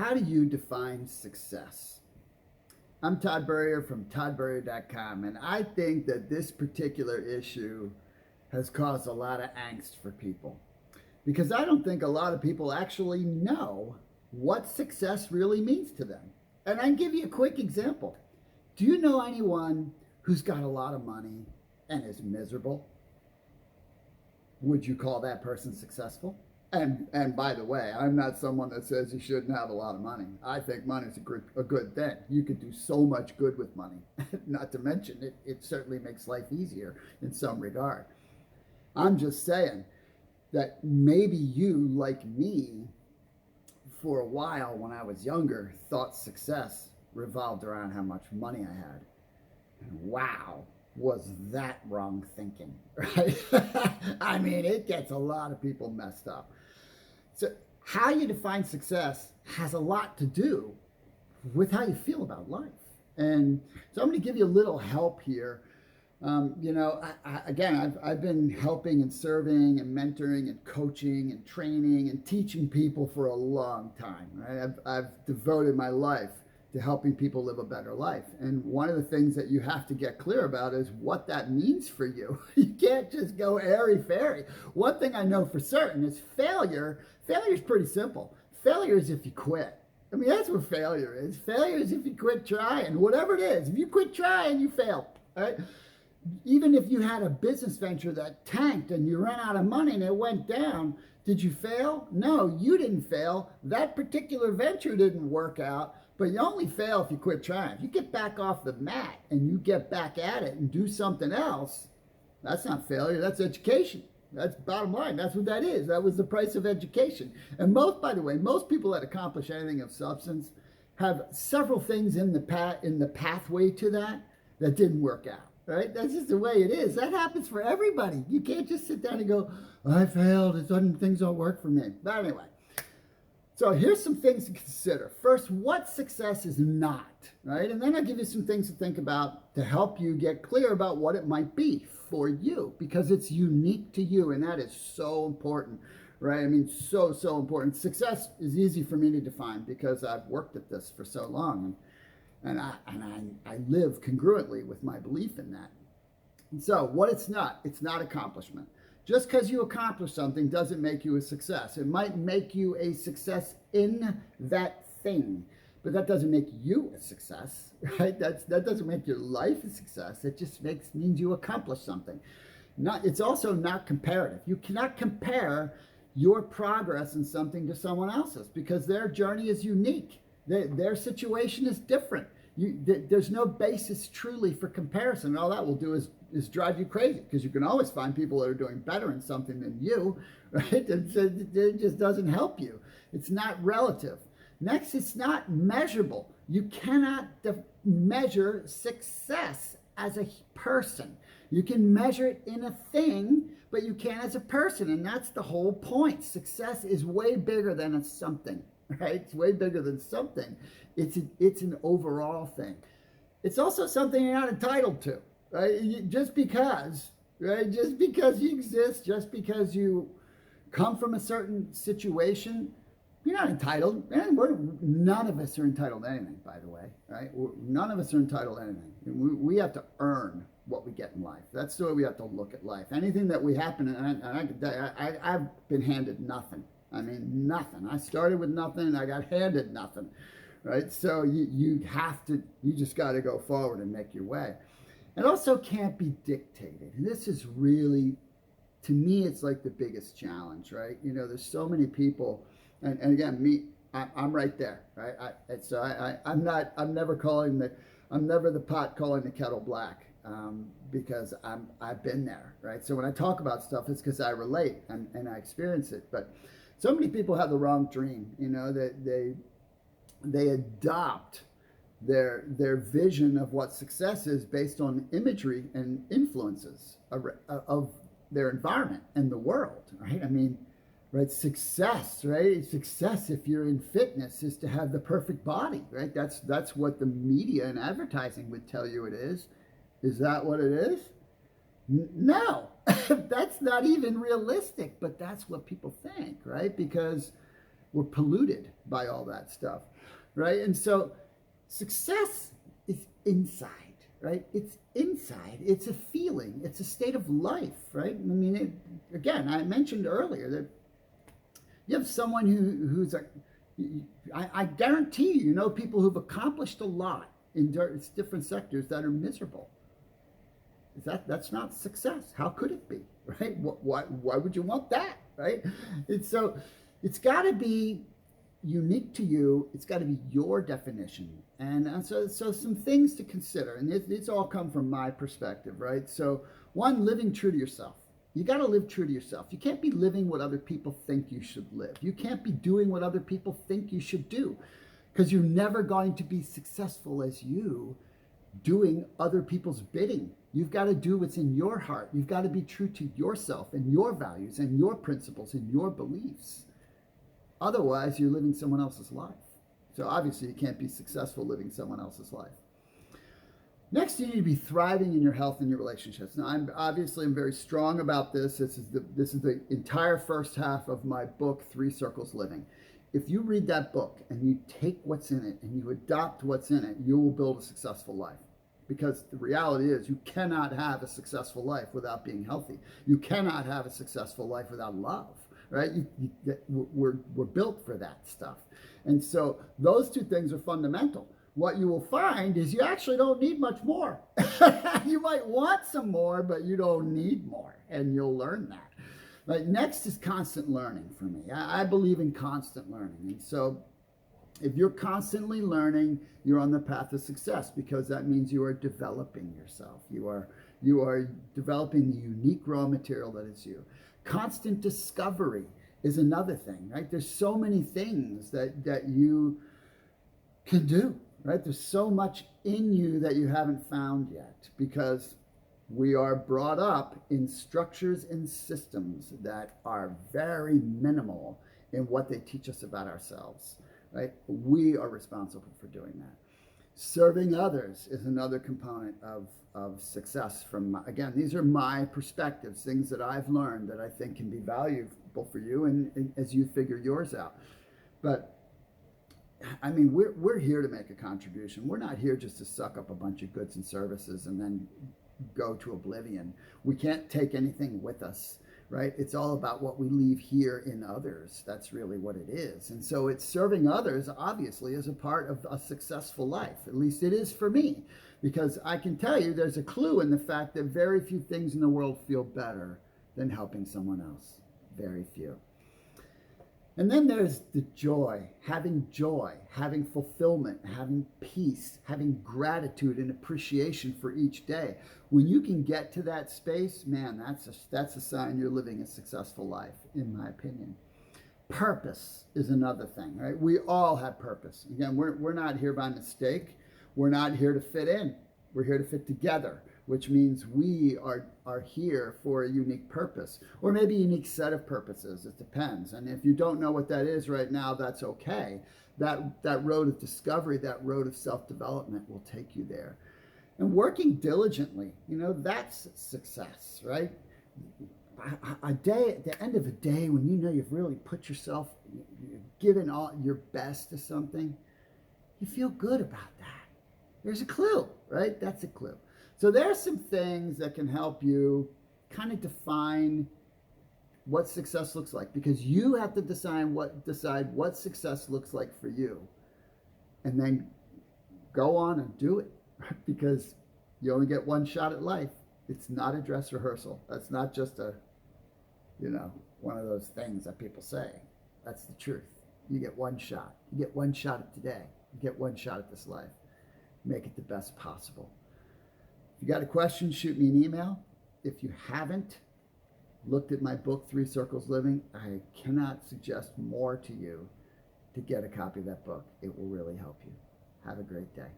How do you define success? I'm tburrier from tburrier.com, and I think that this particular issue has caused a lot of angst for people because I don't think a lot of people actually know what success really means to them. And I can give you a quick example. Do you know anyone who's got a lot of money and is miserable? Would you call that person successful? And by the way, I'm not someone that says you shouldn't have a lot of money. I think money is a good thing. You could do so much good with money. Not to mention, it certainly makes life easier in some regard. I'm just saying that maybe you, like me, for a while when I was younger, thought success revolved around how much money I had. And wow, was that wrong thinking, right? I mean, it gets a lot of people messed up. So how you define success has a lot to do with how you feel about life. And so I'm going to give you a little help here. I've been helping and serving and mentoring and coaching and training and teaching people for a long time. Right? I've devoted my life to helping people live a better life. And one of the things that you have to get clear about is what that means for you. You can't just go airy-fairy. One thing I know for certain is failure. Failure is pretty simple. Failure is if you quit. I mean, that's what failure is. Failure is if you quit trying, whatever it is. If you quit trying, you fail. Right? Even if you had a business venture that tanked and you ran out of money and it went down, did you fail? No, you didn't fail. That particular venture didn't work out. But you only fail if you quit trying. If you get back off the mat and you get back at it and do something else, that's not failure, that's education. That's bottom line. That's what that is. That was the price of education. And by the way, most people that accomplish anything of substance have several things in the pathway to that didn't work out. Right? That's just the way it is. That happens for everybody. You can't just sit down and go, I failed. Things don't work for me. But anyway. So here's some things to consider. First, what success is not, right? And then I'll give you some things to think about to help you get clear about what it might be for you, because it's unique to you, and that is so important, right? I mean, so important. Success is easy for me to define because I've worked at this for so long, and I live congruently with my belief in that. And so what it's not accomplishment. Just because you accomplish something doesn't make you a success. It might make you a success in that thing, but that doesn't make you a success, right? That doesn't make your life a success. It just means you accomplished something. It's also not comparative. You cannot compare your progress in something to someone else's because their journey is unique. Their situation is different. There's no basis truly for comparison. And all that will do is drive you crazy because you can always find people that are doing better in something than you, right? It just doesn't help you. It's not relative. Next, it's not measurable. You cannot measure success as a person. You can measure it in a thing, but you can't as a person. And that's the whole point. Success is way bigger than a something, right? It's way bigger than something. It's an overall thing. It's also something you're not entitled to, right? Just because, right? Just because you exist, just because you come from a certain situation, you're not entitled. And none of us are entitled to anything, by the way, right? None of us are entitled to anything. We have to earn what we get in life. That's the way we have to look at life. Anything that we happen, and I can tell you, I've been handed nothing. I mean, nothing. I started with nothing and I got handed nothing, right? So you just got to go forward and make your way. It also can't be dictated. And this is really, to me, it's like the biggest challenge, right? You know, there's so many people, and again, I'm right there, right? I'm never the pot calling the kettle black, because I've been there, right? So when I talk about stuff, it's because I relate and I experience it. But so many people have the wrong dream, you know, that they adopt their vision of what success is based on imagery and influences of their environment and the world, right? I mean, right? Success, right? Success, if you're in fitness, is to have the perfect body, right? That's what the media and advertising would tell you it is. Is that what it is? No, that's not even realistic, but that's what people think, right? Because We're polluted by all that stuff, right? And so success is inside, right? It's inside. It's a feeling. It's a state of life, right? I mean, again, I mentioned earlier that you have someone who's I guarantee you know people who've accomplished a lot in different sectors that are miserable. That's not success. How could it be, right? Why would you want that, right? And so it's got to be unique to you. It's got to be your definition. And so some things to consider. And these all come from my perspective, right? So one, living true to yourself. You got to live true to yourself. You can't be living what other people think you should live. You can't be doing what other people think you should do, because you're never going to be successful as you doing other people's bidding. You've got to do what's in your heart. You've got to be true to yourself and your values and your principles and your beliefs. Otherwise, you're living someone else's life. So obviously, you can't be successful living someone else's life. Next, you need to be thriving in your health and your relationships. Now, I'm very strong about this. This is the entire first half of my book, 3 Circles Living. If you read that book and you take what's in it and you adopt what's in it, you will build a successful life. Because the reality is you cannot have a successful life without being healthy. You cannot have a successful life without love, right? We're built for that stuff. And so those two things are fundamental. What you will find is you actually don't need much more. You might want some more, but you don't need more, and you'll learn that. Right? Next is constant learning for me. I believe in constant learning. And so if you're constantly learning, you're on the path of success, because that means you are developing yourself. You are developing the unique raw material that is you. Constant discovery is another thing, right? There's so many things that you can do, right? There's so much in you that you haven't found yet, because we are brought up in structures and systems that are very minimal in what they teach us about ourselves, right? We are responsible for doing that. Serving others is another component of success. Again, these are my perspectives, things that I've learned that I think can be valuable for you and as you figure yours out. But I mean, we're here to make a contribution. We're not here just to suck up a bunch of goods and services and then go to oblivion. We can't take anything with us, right? It's all about what we leave here in others. That's really what it is. And so it's serving others, obviously, as a part of a successful life. At least it is for me, because I can tell you there's a clue in the fact that very few things in the world feel better than helping someone else. Very few. And then there's the joy, having fulfillment, having peace, having gratitude and appreciation for each day. When you can get to that space, man, that's a sign you're living a successful life, in my opinion. Purpose is another thing, right? We all have purpose. Again, we're not here by mistake. We're not here to fit in. We're here to fit together, which means we are here for a unique purpose, or maybe a unique set of purposes. It depends. And if you don't know what that is right now, that's okay. That road of discovery, that road of self-development will take you there. And working diligently, that's success, right? At the end of a day, when you know you've really put yourself, given all your best to something, you feel good about that. There's a clue, right? That's a clue. So there are some things that can help you kind of define what success looks like, because you have to decide what success looks like for you, and then go on and do it, right? Because you only get one shot at life. It's not a dress rehearsal. That's not just one of those things that people say. That's the truth. You get one shot. You get one shot at today. You get one shot at this life. Make it the best possible. If you got a question, shoot me an email. If you haven't looked at my book, 3 Circles Living, I cannot suggest more to you to get a copy of that book. It will really help you. Have a great day.